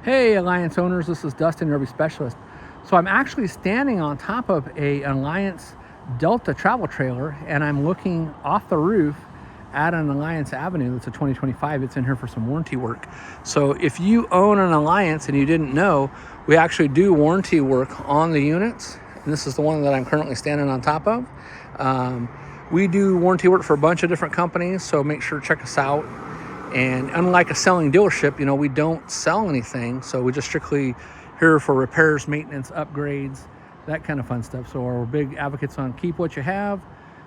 Hey Alliance owners, this is Dustin, your RV specialist. So I'm actually standing on top of an Alliance Delta travel trailer, and I'm looking off the roof at an Alliance Avenue that's a 2025. It's in here for some warranty work. So if you own an Alliance and you didn't know, we actually do warranty work on the units. And this is the one that I'm currently standing on top of. We do warranty work for a bunch of different companies, so make sure to check us out. And unlike a selling dealership, we don't sell anything. So we just strictly here for repairs, maintenance, upgrades, that kind of fun stuff. So we're big advocates on keep what you have.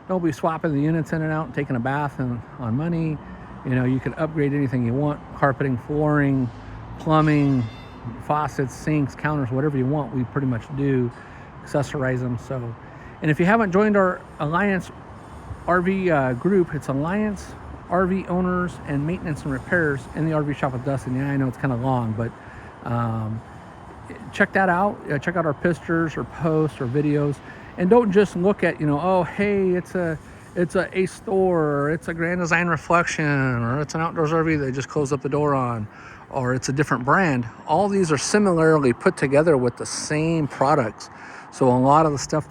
Don't be swapping the units in and out and taking a bath on money. You can upgrade anything you want: carpeting, flooring, plumbing, faucets, sinks, counters, whatever you want. We pretty much do accessorize them. So, and if you haven't joined our Alliance RV group, it's Alliance RV Owners and Maintenance and Repairs in the RV Shop with Dustin. Yeah, I know it's kind of long, but check that out. Check out our pictures or posts or videos, and don't just look at oh, hey, it's a store, or it's a Grand Design Reflection, or it's an Outdoors RV they just closed up the door on, or it's a different brand. All these are similarly put together with the same products. So a lot of the stuff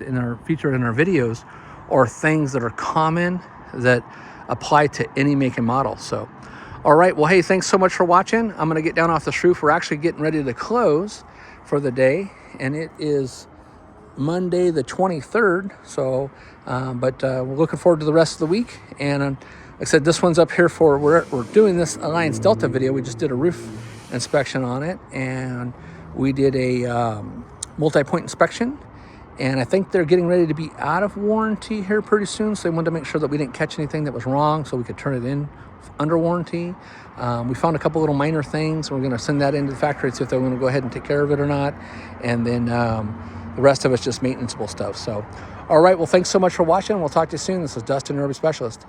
featured in our videos are things that are common that apply to any make and model. So, all right, well, hey, thanks so much for watching. I'm gonna get down off this roof. We're actually getting ready to close for the day, and it is Monday the 23rd. So, but we're looking forward to the rest of the week. And like I said, this one's up here for, we're doing this Alliance Delta video. We just did a roof inspection on it, and we did a multi-point inspection. And I think they're getting ready to be out of warranty here pretty soon. So they wanted to make sure that we didn't catch anything that was wrong so we could turn it in under warranty. We found a couple little minor things. We're going to send that into the factory and see if they're going to go ahead and take care of it or not. And then the rest of it's just maintenanceable stuff. So, all right, well, thanks so much for watching. We'll talk to you soon. This is Dustin, your RV Specialist.